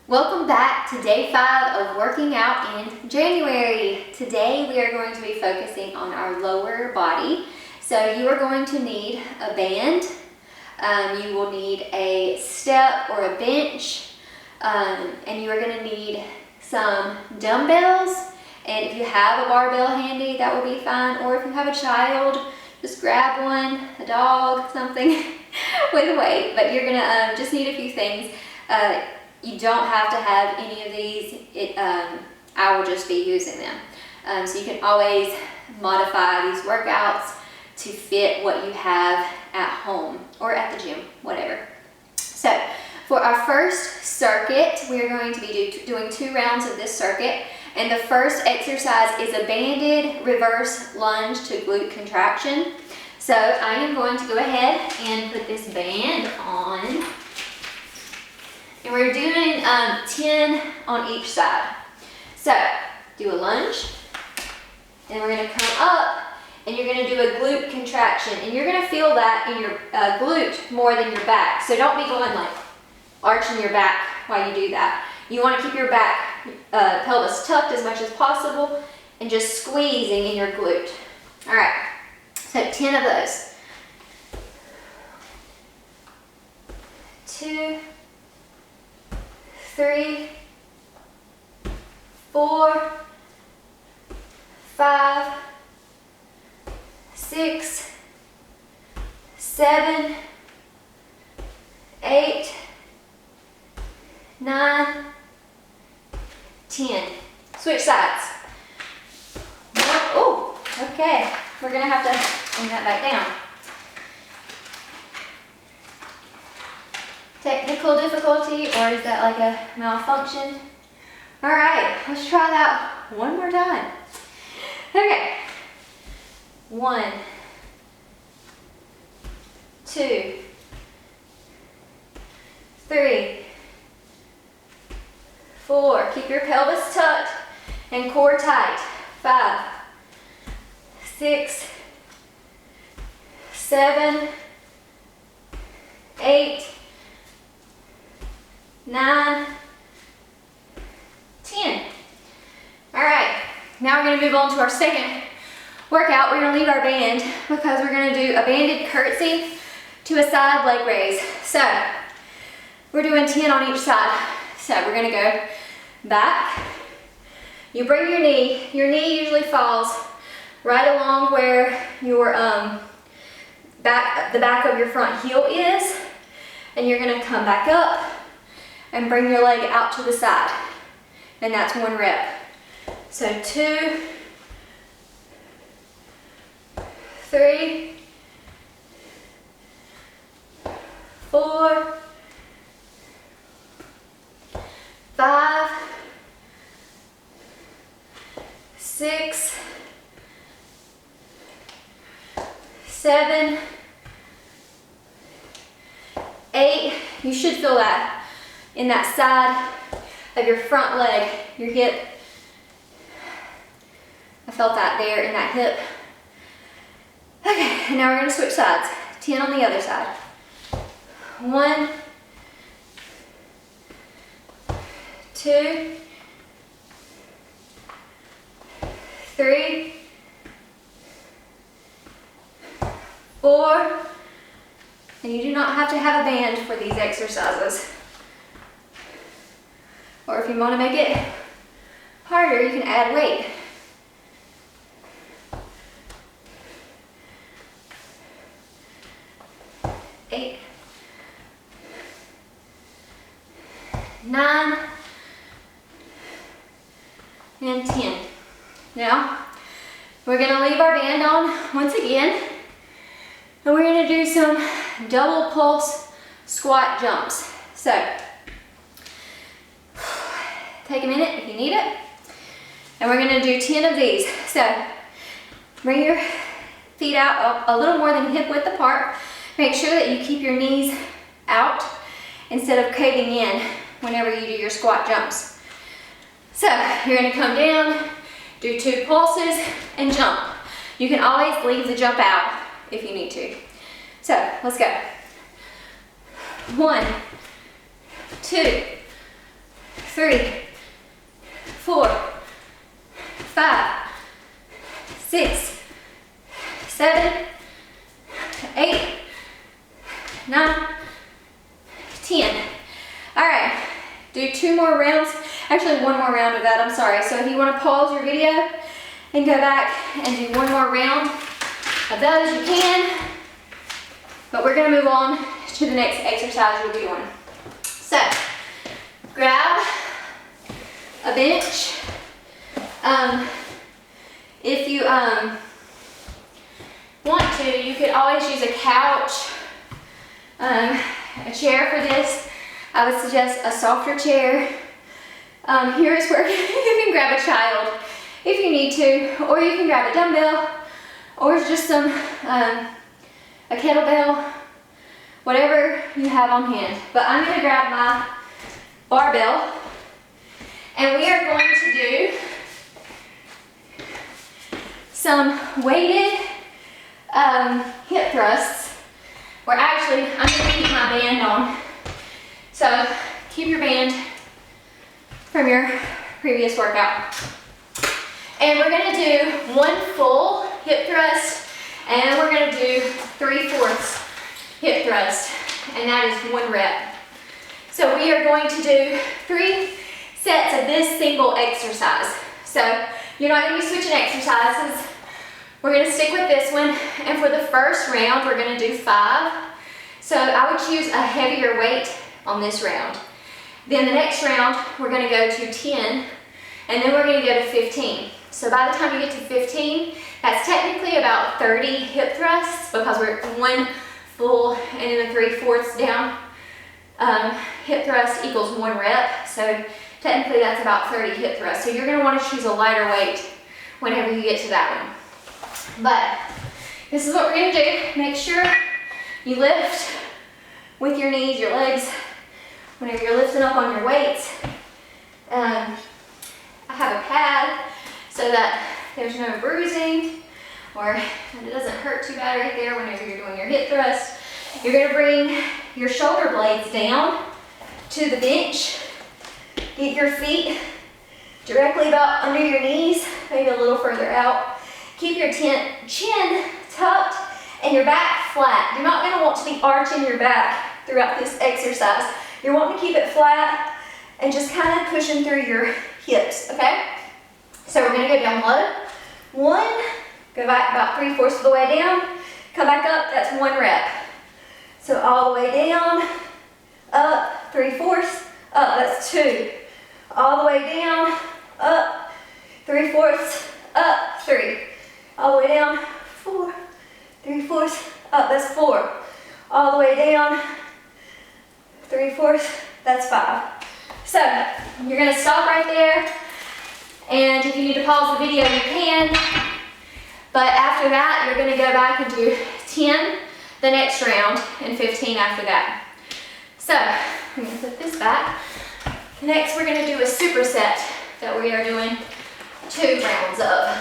Welcome back to day 5 of working out in January. Today we are going to be focusing on our lower body. So you are going to need a band, you will need a step or a bench, and you are going to need some dumbbells. And if you have a barbell handy, that will be fine. Or if you have a child, just grab one, a dog, something with weight. But you're going to just need a few things. You don't have to have any of these. I will just be using them. So you can always modify these workouts to fit what you have at home or at the gym, whatever. So for our first circuit, we are going to be doing 2 rounds of this circuit. And the first exercise is a banded reverse lunge to glute contraction. So I am going to go ahead and put this band on. And we're doing 10 on each side. So do a lunge, and we're going to come up, and you're going to do a glute contraction. And you're going to feel that in your glute more than your back. So don't be going like arching your back while you do that. You want to keep your back pelvis tucked as much as possible and just squeezing in your glute. All right, so 10 of those. 2, 3, 4, 5, 6, 7, 8, 9, 10. Switch sides. Oh, okay. We're going to have to bring that back down. Technical difficulty, or is that like a malfunction? All right, let's try that one more time. Okay. 1, 2, 3, 4. Keep your pelvis tucked and core tight. 5, 6, 7, 8, 9, 10. All right, now we're going to move on to our second workout. We're going to leave our band because we're going to do a banded curtsy to a side leg raise. So we're doing 10 on each side. So we're going to go back. You bring your knee. Your knee usually falls right along where your the back of your front heel is, and you're going to come back up and bring your leg out to the side. And that's 1 rep. So 2, 3, 4, 5, 6, 7, 8. You should feel that in that side of your front leg, your hip. I felt that there in that hip. Okay, and now we're going to switch sides. 10 on the other side. 1, 2, 3, 4, and you do not have to have a band for these exercises. Or if you want to make it harder, you can add weight. 8, 9, and 10. Now, we're going to leave our band on once again, and we're going to do some double pulse squat jumps. So, take a minute if you need it, and we're going to do 10 of these. So, bring your feet out a little more than hip width apart. Make sure that you keep your knees out instead of caving in whenever you do your squat jumps. So you're going to come down, do 2 pulses, and jump. You can always leave the jump out if you need to. So let's go. 1, 2, 3, 4, 5, 6, 7, 8, 9, 10. All right, do 2 more rounds. Actually, 1 more round of that, I'm sorry. So if you want to pause your video and go back and do 1 more round of those, you can. But we're gonna move on to the next exercise you'll be doing. So, grab a bench. If you want to, you could always use a couch, a chair for this. I would suggest a softer chair. Here is where you can grab a child if you need to, or you can grab a dumbbell, or just some a kettlebell, whatever you have on hand. But I'm going to grab my barbell, and we are going to do some weighted hip thrusts, where actually I'm going to keep my band on. So keep your band from your previous workout. And we're going to do 1 full hip thrust, and we're going to do 3/4 hip thrust, and that is 1 rep. So we are going to do 3 sets of this single exercise. So you're not going to be switching exercises. We're going to stick with this one, and for the first round, we're going to do 5. So I would choose a heavier weight on this round. Then the next round, we're going to go to 10, and then we're going to go to 15. So by the time you get to 15, that's technically about 30 hip thrusts, because we're 1 full and then a 3/4 down. Hip thrust equals 1 rep, so technically that's about 30 hip thrusts. So you're going to want to choose a lighter weight whenever you get to that one. But this is what we're going to do. Make sure you lift with your knees, your legs, whenever you're lifting up on your weights. I have a pad so that there's no bruising, or it doesn't hurt too bad right there whenever you're doing your hip thrust. You're going to bring your shoulder blades down to the bench. Get your feet directly about under your knees, maybe a little further out. Keep your chin tucked and your back flat. You're not going to want to be arching your back throughout this exercise. You're wanting to keep it flat and just kind of pushing through your hips, okay? So we're going to go down low. 1, go back about 3/4 of the way down, come back up, that's 1 rep. So all the way down, up, 3/4, up, that's 2. All the way down, up, 3/4, up, 3. All the way down, 4, 3/4, up, that's 4. All the way down, 3/4, that's 5. So you're going to stop right there, and if you need to pause the video, you can. But after that, you're going to go back and do 10 the next round and 15 after that. So I'm going to put this back. Next, we're going to do a superset that we are doing 2 rounds of.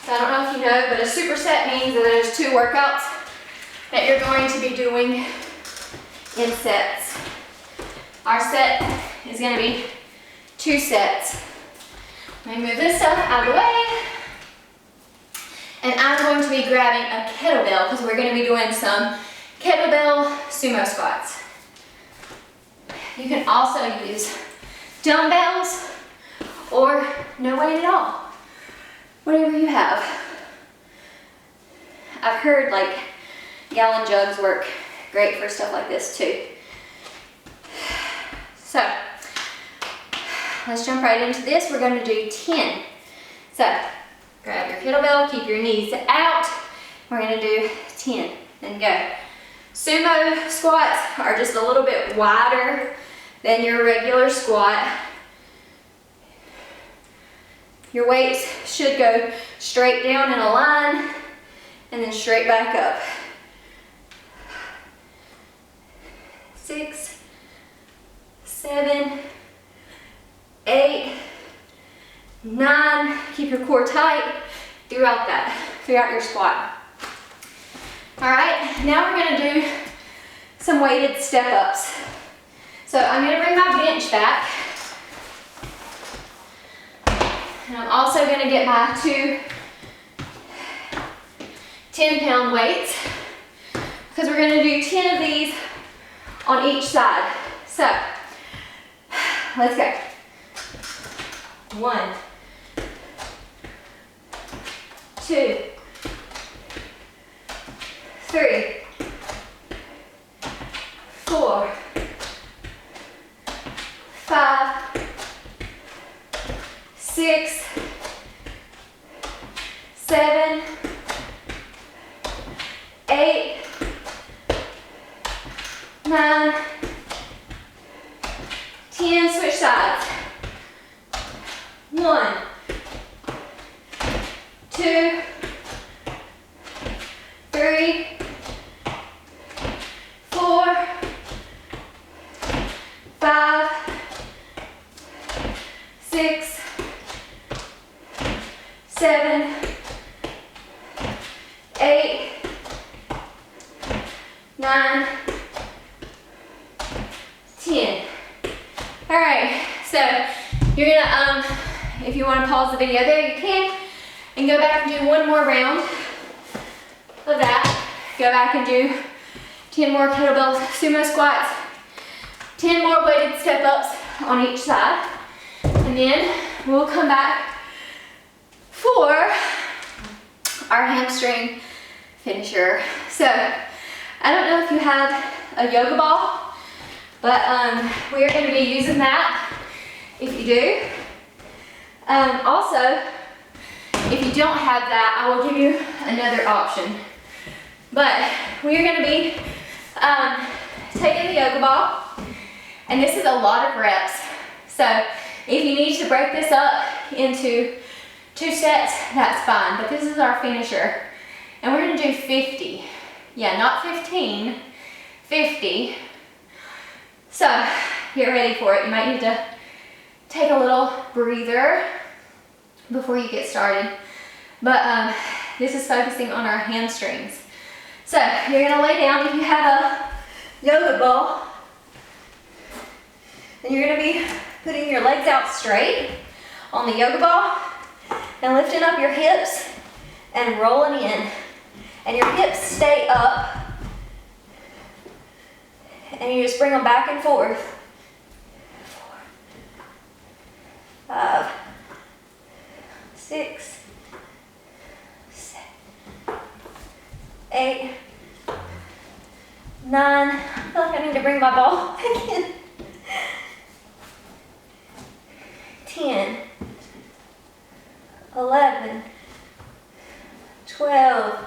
So I don't know if you know, but a superset means that there's 2 workouts that you're going to be doing in sets. Our set is going to be 2 sets. Let me move this stuff out of the way. And I'm going to be grabbing a kettlebell, because we're going to be doing some kettlebell sumo squats. You can also use dumbbells or no weight at all. Whatever you have. I've heard like gallon jugs work great for stuff like this too. So let's jump right into this. We're going to do 10. So grab your kettlebell, keep your knees out. We're going to do 10. Then go. Sumo squats are just a little bit wider than your regular squat. Your weights should go straight down in a line and then straight back up. 6, 7, 8, 9. Keep your core tight throughout your squat. All right, now we're going to do some weighted step-ups. So I'm going to bring my bench back, And I'm also gonna get my 2 10-pound weights because we're gonna do 10 of these on each side. So, let's go. 1, 2, 3, 4, 5, 6, 7, 8, 9, 10, switch sides. 1, 2, 3, 4, 5, 6, 7, 8, 9, 10. All right, so you're gonna, if you wanna pause the video there, you can, and go back and do one more round of that. Go back and do 10 more kettlebell sumo squats, 10 more weighted step ups on each side, and then we'll come back for our hamstring finisher. So, I don't know if you have a yoga ball, but we are going to be using that if you do. Also, if you don't have that, I will give you another option. But we are going to be taking the yoga ball, and this is a lot of reps. So if you need to break this up into 2 sets, that's fine. But this is our finisher, and we're going to do 50. Yeah, not 15, 50. So get ready for it. You might need to take a little breather before you get started. But this is focusing on our hamstrings. So you're gonna lay down. If you have a yoga ball, then you're gonna be putting your legs out straight on the yoga ball and lifting up your hips and rolling in. And your hips stay up, and you just bring them back and forth. 4, 5, 6, 7, 8, 9. I feel like I need to bring my ball back in. 10, 11, 12,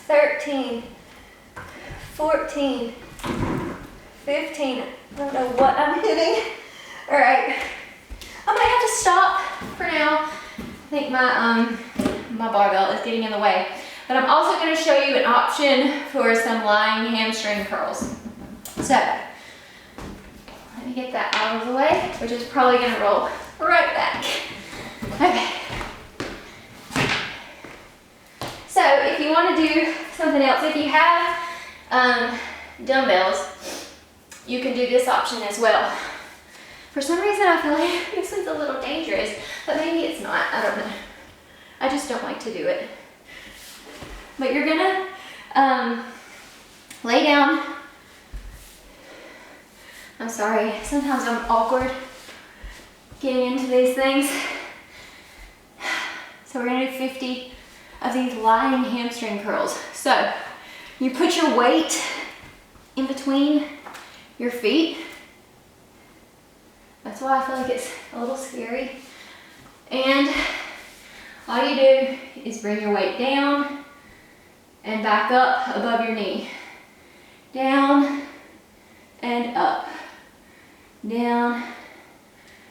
13, 14, 15. I don't know what I'm hitting. All right, I might have to stop for now. I think my barbell is getting in the way. But I'm also going to show you an option for some lying hamstring curls. So, let me get that out of the way, which is probably going to roll right back. Okay. So, if you want to do something else, if you have dumbbells, you can do this option as well. For some reason, I feel like this one's a little dangerous, but maybe it's not. I don't know. I just don't like to do it. But you're gonna lay down. I'm sorry, sometimes I'm awkward getting into these things. So we're gonna do 50 of these lying hamstring curls. So you put your weight in between your feet. That's why I feel like it's a little scary. And all you do is bring your weight down and back up above your knee. Down and up. Down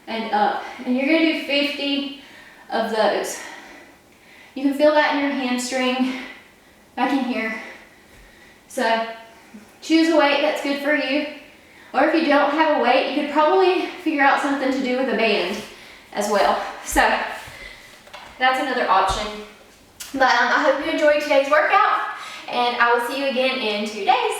and up. And you're gonna do 50 of those. You can feel that in your hamstring, back in here. So choose a weight that's good for you. Or if you don't have a weight, you could probably figure out something to do with a band as well. So that's another option. But I hope you enjoyed today's workout, and I will see you again in 2 days.